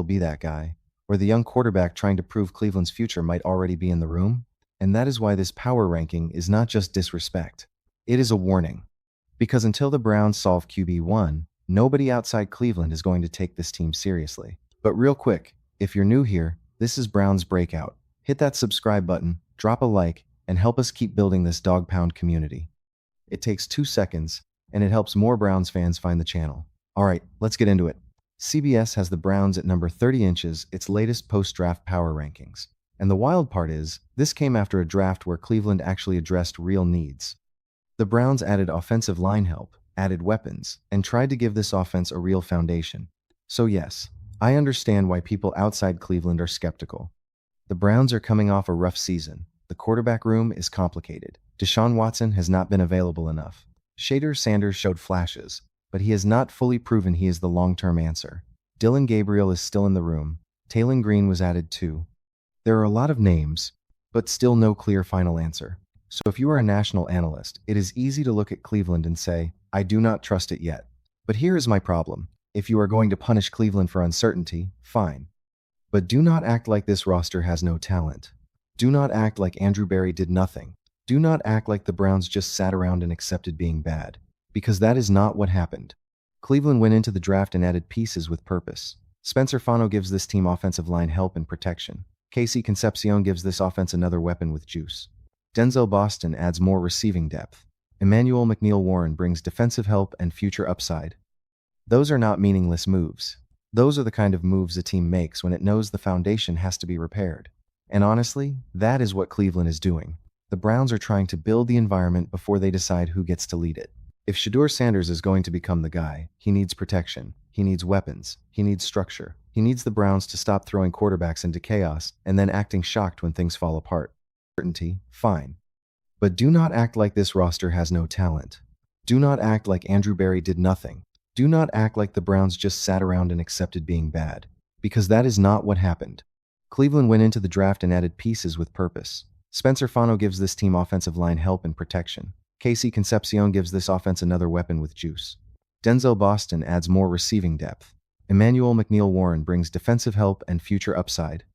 be that guy, or the young quarterback trying to prove Cleveland's future might already be in the room. And that is why this power ranking is not just disrespect. It is a warning. Because until the Browns solve QB1, nobody outside Cleveland is going to take this team seriously. But real quick, if you're new here, this is Browns Breakout. Hit that subscribe button, drop a like, and help us keep building this dog pound community. It takes 2 seconds, and it helps more Browns fans find the channel. Alright, let's get into it. CBS has the Browns at number 30 inches, its latest post-draft power rankings. And the wild part is, this came after a draft where Cleveland actually addressed real needs. The Browns added offensive line help, added weapons, and tried to give this offense a real foundation. So yes, I understand why people outside Cleveland are skeptical. The Browns are coming off a rough season. The quarterback room is complicated. Deshaun Watson has not been available enough. Shader Sanders showed flashes, but he has not fully proven he is the long-term answer. Dylan Gabriel is still in the room. Taylon Green was added too. There are a lot of names, but still no clear final answer. So if you are a national analyst, it is easy to look at Cleveland and say, I do not trust it yet. But here is my problem. If you are going to punish Cleveland for uncertainty, fine. But do not act like this roster has no talent. Do not act like Andrew Berry did nothing. Do not act like the Browns just sat around and accepted being bad. Because that is not what happened. Cleveland went into the draft and added pieces with purpose. Spencer Fano gives this team offensive line help and protection. Casey Concepcion gives this offense another weapon with juice. Denzel Boston adds more receiving depth. Emmanuel McNeil-Warren brings defensive help and future upside. Those are not meaningless moves. Those are the kind of moves a team makes when it knows the foundation has to be repaired. And honestly, that is what Cleveland is doing. The Browns are trying to build the environment before they decide who gets to lead it. If Shadur Sanders is going to become the guy, he needs protection, he needs weapons, he needs structure. He needs the Browns to stop throwing quarterbacks into chaos and then acting shocked when things fall apart. Certainty, fine. But do not act like this roster has no talent. Do not act like Andrew Berry did nothing. Do not act like the Browns just sat around and accepted being bad. Because that is not what happened. Cleveland went into the draft and added pieces with purpose. Spencer Fano gives this team offensive line help and protection. Casey Concepcion gives this offense another weapon with juice. Denzel Boston adds more receiving depth. Emmanuel McNeil-Warren brings defensive help and future upside.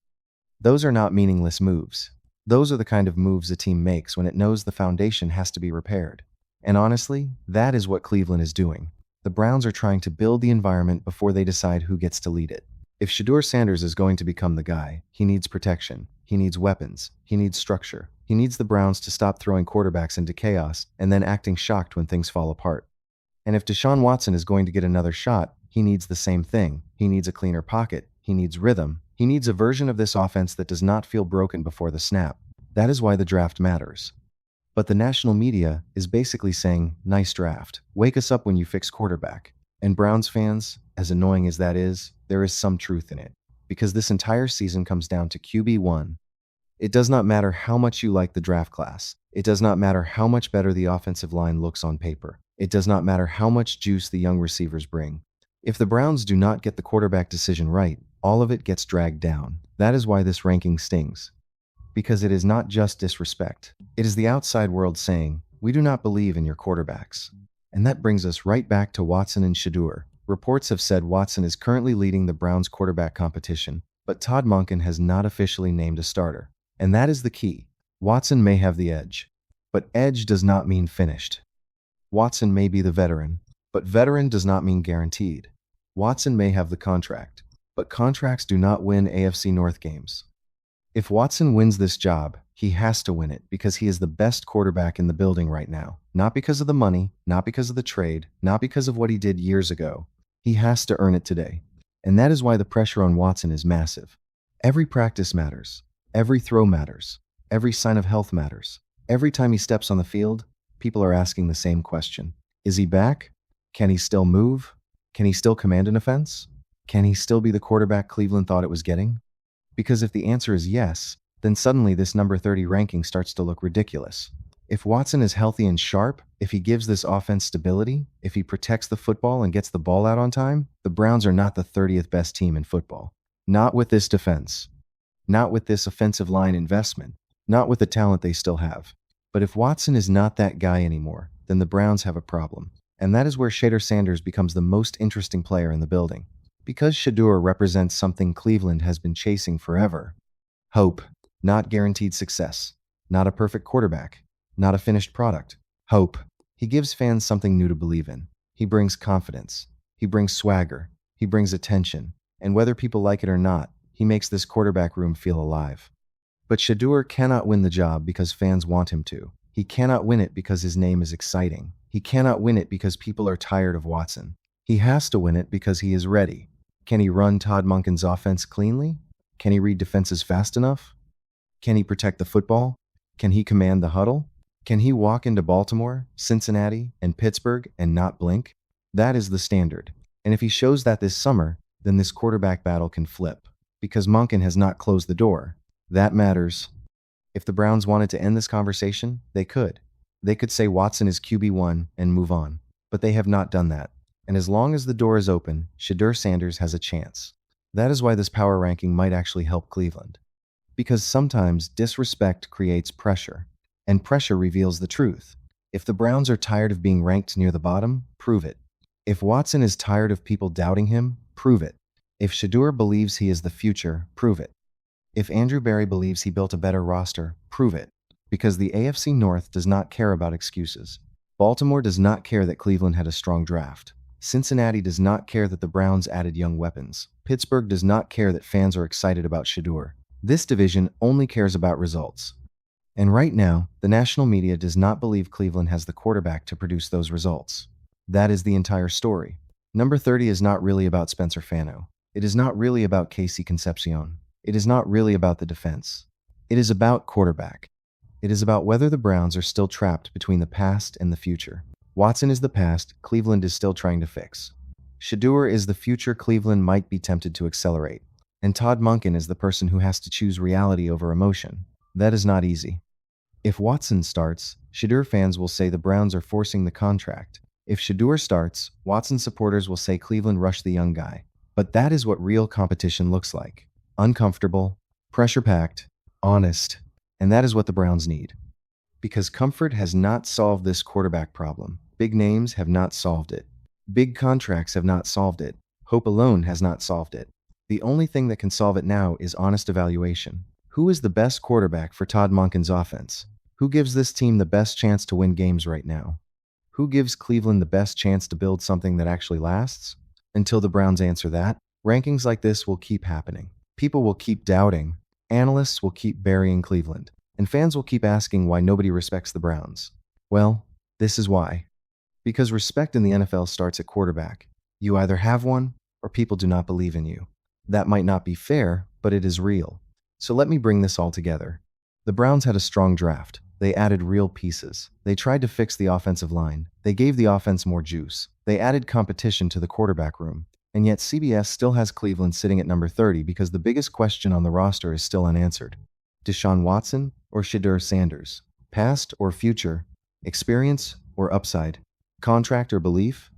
Those are not meaningless moves. Those are the kind of moves a team makes when it knows the foundation has to be repaired. And honestly, that is what Cleveland is doing. The Browns are trying to build the environment before they decide who gets to lead it. If Shadur Sanders is going to become the guy, he needs protection, he needs weapons, he needs structure. He needs the Browns to stop throwing quarterbacks into chaos and then acting shocked when things fall apart. And if Deshaun Watson is going to get another shot, he needs the same thing. He needs a cleaner pocket, he needs rhythm, he needs a version of this offense that does not feel broken before the snap. That is why the draft matters. But the national media is basically saying, nice draft. Wake us up when you fix quarterback. And Browns fans, as annoying as that is, there is some truth in it. Because this entire season comes down to QB1. It does not matter how much you like the draft class. It does not matter how much better the offensive line looks on paper. It does not matter how much juice the young receivers bring. If the Browns do not get the quarterback decision right, all of it gets dragged down. That is why this ranking stings. Because it is not just disrespect. It is the outside world saying, we do not believe in your quarterbacks. And that brings us right back to Watson and Shadur. Reports have said Watson is currently leading the Browns quarterback competition, but Todd Monken has not officially named a starter. And that is the key. Watson may have the edge. But edge does not mean finished. Watson may be the veteran, but veteran does not mean guaranteed. Watson may have the contract, but contracts do not win AFC North games. If Watson wins this job, he has to win it because he is the best quarterback in the building right now. Not because of the money, not because of the trade, not because of what he did years ago. He has to earn it today. And that is why the pressure on Watson is massive. Every practice matters. Every throw matters. Every sign of health matters. Every time he steps on the field, people are asking the same question. Is he back? Can he still move? Can he still command an offense? Can he still be the quarterback Cleveland thought it was getting? Because if the answer is yes, then suddenly this number 30 ranking starts to look ridiculous. If Watson is healthy and sharp, if he gives this offense stability, if he protects the football and gets the ball out on time, the Browns are not the 30th best team in football. Not with this defense. Not with this offensive line investment. Not with the talent they still have. But if Watson is not that guy anymore, then the Browns have a problem. And that is where Shader Sanders becomes the most interesting player in the building. Because Shador represents something Cleveland has been chasing forever. Hope, not guaranteed success, not a perfect quarterback, not a finished product. Hope. He gives fans something new to believe in. He brings confidence. He brings swagger. He brings attention. And whether people like it or not, he makes this quarterback room feel alive. But Shador cannot win the job because fans want him to. He cannot win it because his name is exciting. He cannot win it because people are tired of Watson. He has to win it because he is ready. Can he run Todd Monken's offense cleanly? Can he read defenses fast enough? Can he protect the football? Can he command the huddle? Can he walk into Baltimore, Cincinnati, and Pittsburgh and not blink? That is the standard. And if he shows that this summer, then this quarterback battle can flip. Because Monken has not closed the door. That matters. If the Browns wanted to end this conversation, they could. They could say Watson is QB1 and move on. But they have not done that. And as long as the door is open, Shador Sanders has a chance. That is why this power ranking might actually help Cleveland. Because sometimes disrespect creates pressure. And pressure reveals the truth. If the Browns are tired of being ranked near the bottom, prove it. If Watson is tired of people doubting him, prove it. If Shador believes he is the future, prove it. If Andrew Berry believes he built a better roster, prove it. Because the AFC North does not care about excuses. Baltimore does not care that Cleveland had a strong draft. Cincinnati does not care that the Browns added young weapons. Pittsburgh does not care that fans are excited about Shador. This division only cares about results. And right now, the national media does not believe Cleveland has the quarterback to produce those results. That is the entire story. Number 30 is not really about Spencer Fano. It is not really about Casey Concepcion. It is not really about the defense. It is about quarterback. It is about whether the Browns are still trapped between the past and the future. Watson is the past, Cleveland is still trying to fix. Shador is the future Cleveland might be tempted to accelerate. And Todd Monken is the person who has to choose reality over emotion. That is not easy. If Watson starts, Shador fans will say the Browns are forcing the contract. If Shador starts, Watson supporters will say Cleveland rushed the young guy. But that is what real competition looks like. Uncomfortable, pressure-packed, honest. And that is what the Browns need. Because comfort has not solved this quarterback problem. Big names have not solved it. Big contracts have not solved it. Hope alone has not solved it. The only thing that can solve it now is honest evaluation. Who is the best quarterback for Todd Monken's offense? Who gives this team the best chance to win games right now? Who gives Cleveland the best chance to build something that actually lasts? Until the Browns answer that, rankings like this will keep happening. People will keep doubting. Analysts will keep burying Cleveland. And fans will keep asking why nobody respects the Browns. Well, this is why. Because respect in the NFL starts at quarterback. You either have one, or people do not believe in you. That might not be fair, but it is real. So let me bring this all together. The Browns had a strong draft. They added real pieces. They tried to fix the offensive line. They gave the offense more juice. They added competition to the quarterback room. And yet CBS still has Cleveland sitting at number 30 because the biggest question on the roster is still unanswered. Deshaun Watson or Shador Sanders? Past or future? Experience or upside? Contract or belief?